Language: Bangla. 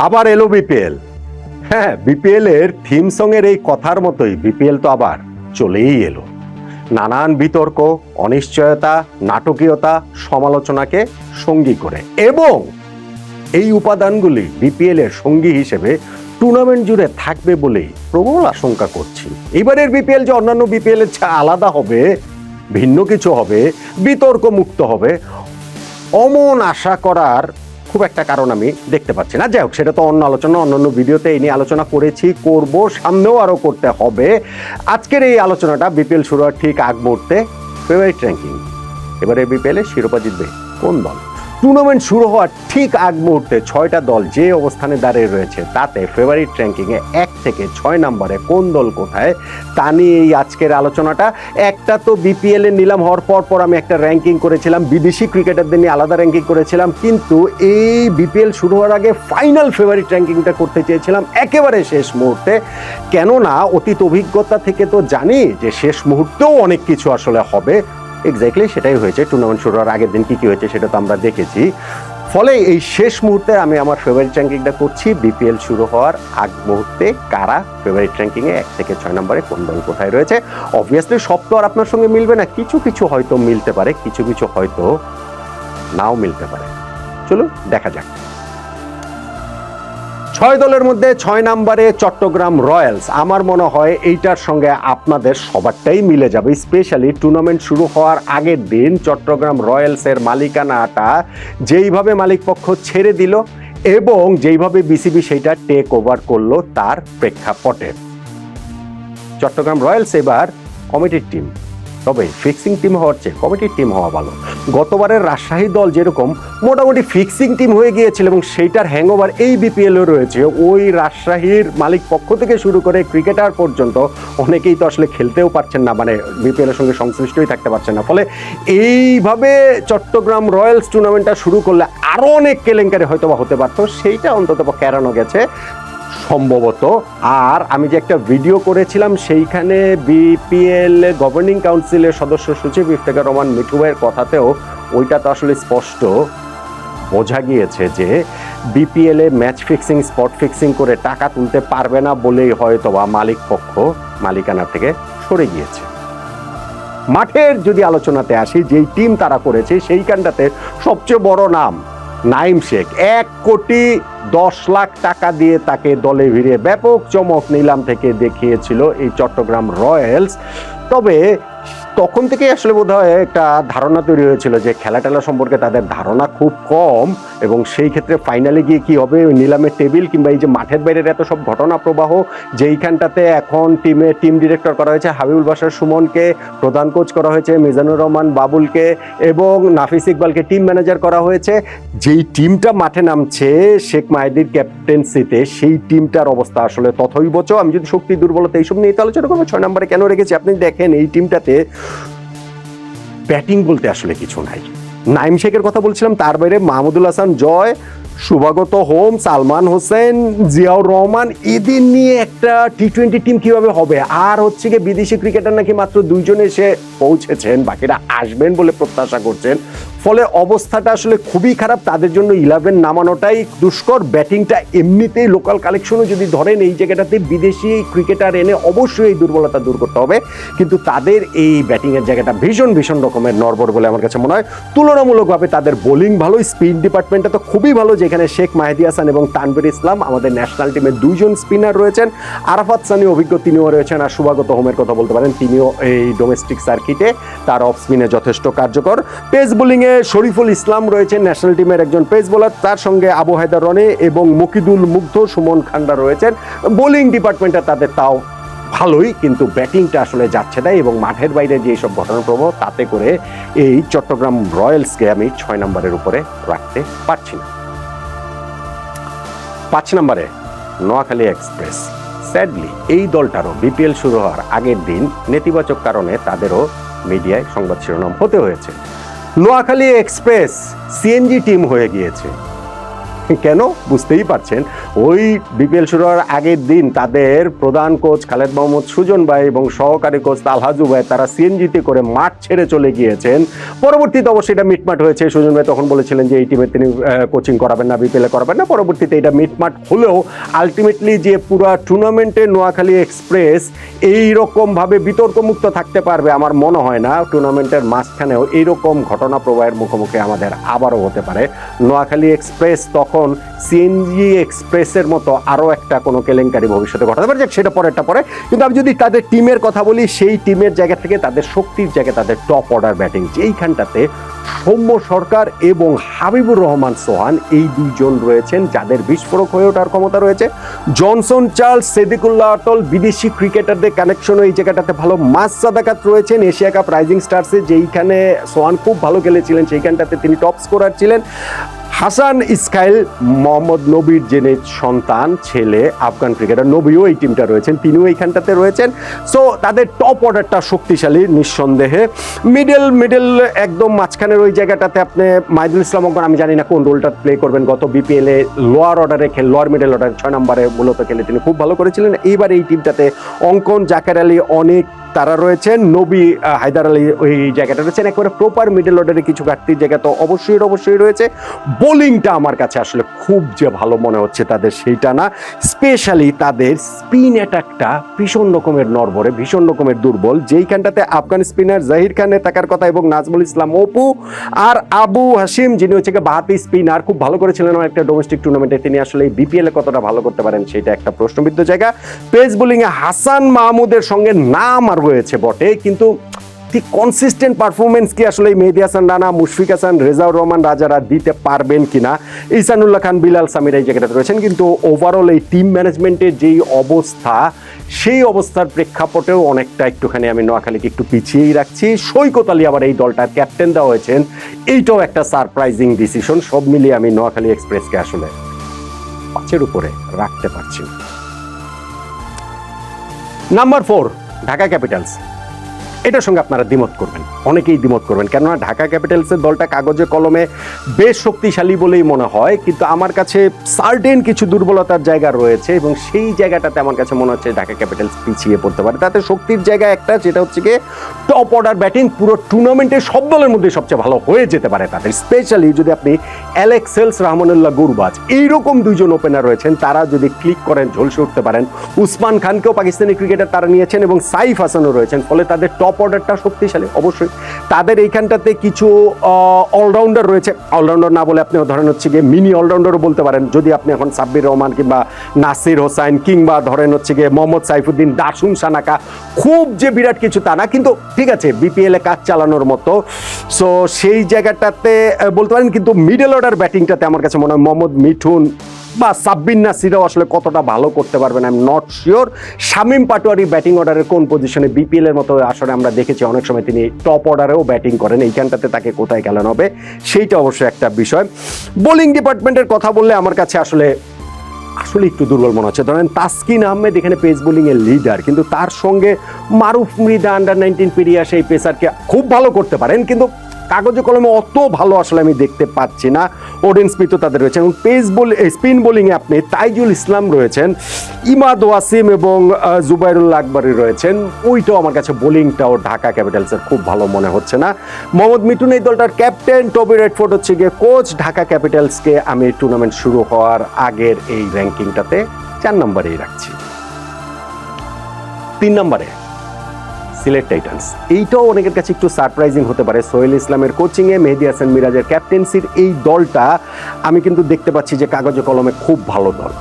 আবার এলো বিপিএল। হ্যাঁ, বিপিএল এর থিম সং এর এই কথার মতোই বিপিএল তো আবার চলেই এলো। নানান বিতর্ক, অনিশ্চয়তা, নাটকীয়তা, সমালোচনাকে সঙ্গী করে এবং এই উপাদানগুলি বিপিএল এর সঙ্গী হিসেবে টুর্নামেন্ট জুড়ে থাকবে বলেই প্রবল আশঙ্কা করছি। এবারের বিপিএল যে অন্যান্য বিপিএল এর চেয়ে আলাদা হবে, ভিন্ন কিছু হবে, বিতর্ক মুক্ত হবে, অমন আশা করার খুব একটা কারণ আমি দেখতে পাচ্ছি না। যাই হোক, সেটা তো অন্য আলোচনা, অন্যান্য ভিডিওতে এই নিয়ে আলোচনা করেছি, করব, সামনেও আরো করতে হবে। আজকের এই আলোচনাটা বিপিএল শুরু হওয়ার ঠিক আগ মুহূর্তে ফেভারিট র্যাঙ্কিং। এবারে বিপিএল এ শিরোপা জিতবে কোন দল? টুর্নামেন্ট শুরু হওয়ার ঠিক আগ মুহূর্তে 6টা দল যে অবস্থানে দাঁড়িয়ে রয়েছে তাতে ফেভারিট র্যাঙ্কিংয়ে 1 থেকে 6 নম্বরে কোন দল কোথায় তা নিয়ে এই আজকের আলোচনাটা। একটা তো বিপিএল এ নিলাম হওয়ার পর আমি একটা র্যাঙ্কিং করেছিলাম, বিদেশি ক্রিকেটারদের নিয়ে আলাদা র্যাঙ্কিং করেছিলাম, কিন্তু এই বিপিএল শুরু হওয়ার আগে ফাইনাল ফেভারিট র্যাঙ্কিংটা করতে চেয়েছিলাম একেবারে শেষ মুহূর্তে। কেননা অতীত অভিজ্ঞতা থেকে তো জানি যে শেষ মুহূর্তেও অনেক কিছু আসলে হবে। এক্স্যাক্টলি সেটাই হয়েছে। টুর্নামেন্ট শুরু হওয়ার আগের দিন কি হয়েছে সেটা তো আমরা দেখেছি। ফলে এই শেষ মুহূর্তে আমি আমার ফেভারিট র্যাঙ্কিংটা করছি বিপিএল শুরু হওয়ার আগ মুহূর্তে কারা ফেভারিট র্যাঙ্কিংয়ে 1 থেকে 6 নম্বরে কোন দল কোথায় রয়েছে। অবভিয়াসলি সব তো আর আপনার সঙ্গে মিলবে না, কিছু কিছু হয়তো মিলতে পারে, কিছু কিছু হয়তো নাও মিলতে পারে। চলো দেখা যাক। 6 দলের মধ্যে 6 নম্বরে চট্টগ্রাম রয়্যালস। আমার মনে হয় এইটার সঙ্গে আপনাদের সবারটাই মিলে যাবে। স্পেশালি টুর্নামেন্ট শুরু হওয়ার আগের দিন চট্টগ্রাম রয়্যালসের মালিকানাটা যেইভাবে মালিকপক্ষ ছেড়ে দিল এবং যেইভাবে বিসিবি সেইটা টেক ওভার করলো তার প্রেক্ষাপটে চট্টগ্রাম রয়্যালস এবার কমিটির টিম, তবে ফিক্সিং টিম হওয়ার চেয়ে কমিটির টিম হওয়া ভালো। গতবারের রাজশাহী দল যেরকম মোটামুটি ফিক্সিং টিম হয়ে গিয়েছিল এবং সেইটার হ্যাংওভার এই বিপিএলও রয়েছে। ওই রাজশাহীর মালিক পক্ষ থেকে শুরু করে ক্রিকেটার পর্যন্ত অনেকেই তো আসলে খেলতেও পারছেন না, মানে বিপিএলের সঙ্গে সংশ্লিষ্টই থাকতে পারছেন না। ফলে এইভাবে চট্টগ্রাম রয়্যালস টুর্নামেন্টটা শুরু করলে আরও অনেক কেলেঙ্কারি হয়তো বা হতে পারতো, সেইটা অন্তত এড়ানো গেছে সম্ভবত। আর আমি যে একটা ভিডিও করেছিলাম সেইখানে বিপিএল গভর্নিং কাউন্সিলের সদস্য সচিব ইফতেখার রহমান মিঠু ভাইয়ের কথাতেও ওইটা তো আসলে স্পষ্ট বোঝা গিয়েছে যে বিপিএল এ ম্যাচ ফিক্সিং, স্পট ফিক্সিং করে টাকা তুলতে পারবে না বলেই হয়তো বা মালিক পক্ষ মালিকানা থেকে সরে গিয়েছে। মাঠের যদি আলোচনাতে আসি, যেই টিম তারা করেছে সেইখানটাতে সবচেয়ে বড় নাম নাইম শেখ। 1,10,00,000 টাকা দিয়ে তাকে দলে ভিড়িয়ে ব্যাপক চমক নিলাম থেকে দেখিয়েছিল এই চট্টগ্রাম রয়্যালস। তবে তখন থেকেই আসলে বোধহয় একটা ধারণা তৈরি হয়েছিল যে খেলা সম্পর্কে তাদের ধারণা খুব কম এবং সেই ক্ষেত্রে ফাইনালে গিয়ে কি হবে, নিলামের টেবিল কিংবা এই যে মাঠের বাইরের এত সব ঘটনা প্রবাহ, যেইখানটাতে এখন টিম ডিরেক্টর করা হয়েছে হাবিবুল বাশার সুমনকে, প্রধান কোচ করা হয়েছে মিজানুর রহমান বাবুলকে এবং নাফিস ইকবালকে টিম ম্যানেজার করা হয়েছে। যেই টিমটা মাঠে নামছে শেখ মাহিদির ক্যাপ্টেন্সিতে, সেই টিমটার অবস্থা আসলে তথৈবচ। আমি যদি শক্তি দুর্বলতা এইসব নিয়ে আলোচনা করবো, 6 নম্বরে কেন রেখেছি আপনি দেখেন এই টিমটাতে ব্যাটিং বলতে আসলে কিছু নাই। নাইম শেখের কথা বলছিলাম, তার বাইরে মাহমুদুল হাসান জয়, শুভাগত হোম, সালমান হোসেন, জিয়াউর রহমান, এদের নিয়ে একটা টি-20 টিম কিভাবে হবে? আর হচ্ছে গিয়ে বিদেশি ক্রিকেটার নাকি মাত্র 2 জন এসে পৌঁছেছেন, বাকিরা আসবেন বলে প্রত্যাশা করছেন। ফলে অবস্থাটা আসলে খুবই খারাপ। তাদের জন্য 11 নামানোটাই দুষ্কর। ব্যাটিংটা এমনিতেই লোকাল কালেকশনও যদি ধরেন এই জায়গাটাতে বিদেশি ক্রিকেটার এনে অবশ্যই এই দুর্বলতা দূর করতে হবে, কিন্তু তাদের এই ব্যাটিংয়ের জায়গাটা ভীষণ রকমের নড়বড় বলে আমার কাছে মনে হয়। তুলনামূলকভাবে তাদের বোলিং ভালো, স্পিন ডিপার্টমেন্টটা তো খুবই ভালো, যেখানে শেখ মাহেদী হাসান এবং তানভীর ইসলাম আমাদের ন্যাশনাল টিমে 2 জন স্পিনার রয়েছেন। আরাফাত সানি অভিজ্ঞ, তিনিও রয়েছেন। আর শুভাগত হোমের কথা বলতে পারেন, তিনিও এই ডোমেস্টিক সার্কিটে তার অফ স্পিনে যথেষ্ট কার্যকর। পেস বোলিংয়ে শরীফুল ইসলাম রয়েছেন ন্যাশনাল টিমের একজন পেস বোলার, তার সঙ্গে আবু হায়দার রনি এবং মুকিদুল মুগ্ধ, সুমন খান্ডা রয়েছেন। বোলিং ডিপার্টমেন্টটা তাদের তাও ভালোই, কিন্তু ব্যাটিংটা আসলে যাচ্ছে তাই এবং মাঠের বাইরে যে সব ঘটনা প্রবাহ, তাতে করে এই চট্টগ্রাম রয়্যালসকে আমি 6 নম্বরের উপরে রাখতে পারছি না। 5 নম্বরে নোয়াখালী এক্সপ্রেস। স্যাডলি এই দলটারও বিপিএল শুরু হওয়ার আগের দিন নেতিবাচক কারণে তাদেরও মিডিয়ায় সংবাদ শিরোনাম হতে হয়েছে। নোয়াখালী এক্সপ্রেস সিএনজি টিম হয়ে গিয়েছে। কেন বুঝতেই পারছেন, ওই বিপিএল শুরু হওয়ার আগের দিন তাদের প্রধান কোচ খালেদ মোহাম্মদ সুজন ভাই এবং সহকারী কোচ তালহা জুবায়ের তারা সিএনজিতে করে মাঠ ছেড়ে চলে গিয়েছেন। পরবর্তীতে অবশ্যই এটা মিটমাট হয়েছে। সুজন ভাই তখন বলেছিলেন যে এই টিমে তিনি কোচিং করাবেন না, বিপিএল করাবেন না। পরবর্তীতে এটা মিটমাট হলেও আলটিমেটলি যে পুরো টুর্নামেন্টে নোয়াখালী এক্সপ্রেস এইরকমভাবে বিতর্কমুক্ত থাকতে পারবে আমার মনে হয় না। টুর্নামেন্টের মাঝখানেও এইরকম ঘটনা প্রবাহের মুখোমুখি আমাদের আবারও হতে পারে। নোয়াখালী এক্সপ্রেস তখন সিএনজি এক্সপ্রেসের মতো আরও একটা কোনো কেলেঙ্কারি ভবিষ্যতে ঘটাতে পারে, সেটা পরেরটা পরে। কিন্তু আমি যদি তাদের টিমের কথা বলি, সেই টিমের জায়গা থেকে তাদের শক্তির জায়গায় তাদের টপ অর্ডার ব্যাটিং, যেইখানটাতে সৌম্য সরকার এবং হাবিবুর রহমান সোহান এই দুইজন রয়েছেন যাদের বিস্ফোরক হয়ে ওঠার ক্ষমতা রয়েছে। জনসন চার্লস, সিদ্দিকুল্লাহ অটল, বিদেশি ক্রিকেটারদের কানেকশনও এই জায়গাটাতে ভালো। মাস সাদাকাত রয়েছেন এশিয়া কাপ রাইজিং স্টার্সে, যেইখানে সোহান খুব ভালো খেলেছিলেন, সেইখানটাতে তিনি টপ স্কোরার ছিলেন। হাসান ইসকাইল, মোহাম্মদ নবীর জেনে সন্তান ছেলে, আফগান ক্রিকেটার নবীও এই টিমটা রয়েছেন, তিনিও এইখানটাতে রয়েছেন। সো তাদের টপ অর্ডারটা শক্তিশালী নিঃসন্দেহে। মিডল একদম মাঝখানের ওই জায়গাটাতে আপনি মাইদুল ইসলাম অঙ্কন, আমি জানি না কোন রোলটা প্লে করবেন, গত বিপিএলে লোয়ার অর্ডারে লোয়ার মিডল অর্ডার 6 নম্বরে মূলত খেলে তিনি খুব ভালো করেছিলেন। এইবার এই টিমটাতে অঙ্কন, জাকের আলী, অনেক তারা রয়েছেন, নবী, হায়দার আলী ওই জায়গাটা রয়েছেন। একেবারে প্রপার মিডল অর্ডারে কিছু ঘাটতির জায়গা তো অবশ্যই রয়েছে। বোলিংটা আমার কাছে আসলে খুব যে ভালো মনে হচ্ছে তাদের, সেইটা না। স্পেশালি তাদের স্পিন অ্যাটাকটা ভীষণ রকমের নড়বড়ে, ভীষণ রকমের দুর্বল। যেইখানটাতে আফগান স্পিনার জাহির খানের থাকার কথা এবং নাজমুল ইসলাম অপু আর আবু হাসিম, যিনি হচ্ছে বাহাতি স্পিনার, খুব ভালো করেছিলেন একটা ডোমেস্টিক টুর্নামেন্টে। তিনি আসলে এই বিপিএলে কতটা ভালো করতে পারেন সেটা একটা প্রশ্নবিদ্ধ জায়গা। পেস বোলিংয়ে হাসান মাহমুদের সঙ্গে নাম আর রয়েছে বটে, কিন্তু ঠিক কনসিস্টেন্ট পারফরমেন্স কি আসলে মেহেদী হাসান রানা, মুশফিক হাসান, রেজাউর রহমান রাজারা দিতে পারবেন কিনা? ইহসানুল্লাহ খান, বিলাল সামির এই জায়গাটাতে রয়েছেন। কিন্তু ওভারঅল এই টিম ম্যানেজমেন্টের যেই অবস্থা, সেই অবস্থার প্রেক্ষাপটেও অনেকটা একটুখানি আমি নোয়াখালীকে একটু পিছিয়েই রাখছি। সৈকত আলী আবার এই দলটার ক্যাপ্টেন দেওয়া হয়েছেন, এইটাও একটা সারপ্রাইজিং ডিসিশন। সব মিলিয়ে আমি নোয়াখালী এক্সপ্রেসকে আসলে 5-এর উপরে রাখতে পারছি। Number 4 Dhaka Capitals. এটার সঙ্গে আপনারা দ্বিমত করবেন, অনেকেই দ্বিমত করবেন, কেননা ঢাকা ক্যাপিটালসের দলটা কাগজে কলমে বেশ শক্তিশালী বলেই মনে হয়, কিন্তু আমার কাছে সার্টেন কিছু দুর্বলতার জায়গা রয়েছে এবং সেই জায়গাটাতে আমার কাছে মনে হচ্ছে ঢাকা ক্যাপিটালস পিছিয়ে পড়তে পারে। তাতে শক্তির জায়গা একটা, যেটা হচ্ছে গিয়ে টপ অর্ডার ব্যাটিং পুরো টুর্নামেন্টে সব দলের মধ্যে সবচেয়ে ভালো হয়ে যেতে পারে তাদের। স্পেশালি যদি আপনি অ্যালেক্স হেলস, রহমানুল্লাহ গুরবাজ, এইরকম দুইজন ওপেনার রয়েছেন, তারা যদি ক্লিক করেন ঝলসে উঠতে পারেন। উসমান খানকেও পাকিস্তানি ক্রিকেটার তারা নিয়েছেন এবং সাইফ হাসানও রয়েছেন, ফলে তাদের টপ অর্ডারটা শক্তিশালী। অবশ্যই তাদের এইখানটাতে কিছু অলরাউন্ডার রয়েছে, অলরাউন্ডার না বলে আপনি ধরেন হচ্ছে গিয়ে মিনি অলরাউন্ডারও বলতে পারেন। যদি আপনি এখন সাব্বির রহমান কিংবা নাসির হোসাইন কিংবা ধরেন হচ্ছে গিয়ে মোহাম্মদ সাইফুদ্দিন, দাসুন সানাকা, খুব যে বিরাট কিছু তা না, কিন্তু ঠিক আছে বিপিএল এ কাজ চালানোর মতো। সো সেই জায়গাটাতে বলতে পারেন। কিন্তু মিডল অর্ডার ব্যাটিংটাতে আমার কাছে মনে হয় মোহাম্মদ মিঠুন বা সাব্বির নাসিরও আসলে কতটা ভালো করতে পারবেন I am not sure. Shamim Patwari batting অর্ডারের কোন পজিশনে? বিপিএল এর মতো আসলে আমরা দেখেছি অনেক সময় তিনি টপ অর্ডারেও ব্যাটিং করেন, এইখানটাতে তাকে কোথায় খেলানো হবে সেইটা অবশ্যই একটা বিষয়। বোলিং ডিপার্টমেন্টের কথা বললে আমার কাছে আসলে একটু দুর্বল মনে হচ্ছে। ধরেন তাসকিন আহমেদ এখানে পেস বোলিং এর লিডার, কিন্তু তার সঙ্গে মারুফ মৃদা আন্ডার-19 পেরিয়ে আসে এই পেসারকে খুব ভালো করতে পারেন, কিন্তু কাগজে কলমে অত ভালো আসলে আমি দেখতে পাচ্ছি না। ওডেন স্মিথও তাদের রয়েছেন এবং স্পিন বোলিংয়ে আপনি তাইজুল ইসলাম রয়েছেন, ইমাদ ওয়াসিম এবং জুবাইরুল্লাহ আকবরী রয়েছেন। ওইটাও আমার কাছে বোলিংটাও ঢাকা ক্যাপিটালসের খুব ভালো মনে হচ্ছে না। মোহাম্মদ মিঠুন এই দলটার ক্যাপ্টেন, টবি রেডফোর্ড হচ্ছে গিয়ে কোচ। ঢাকা ক্যাপিটালসকে আমি টুর্নামেন্ট শুরু হওয়ার আগের এই র্যাঙ্কিংটাতে 4 নম্বরেই রাখছি। 3 নম্বরে সিলেট টাইটান্স। এইটাও অনেকের কাছে একটু সারপ্রাইজিং হতে পারে। সোহেল ইসলামের কোচিংয়ে, মেহেদী হাসান মিরাজের ক্যাপ্টেন্সির এই দলটা আমি কিন্তু দেখতে পাচ্ছি যে কাগজে কলমে খুব ভালো দল।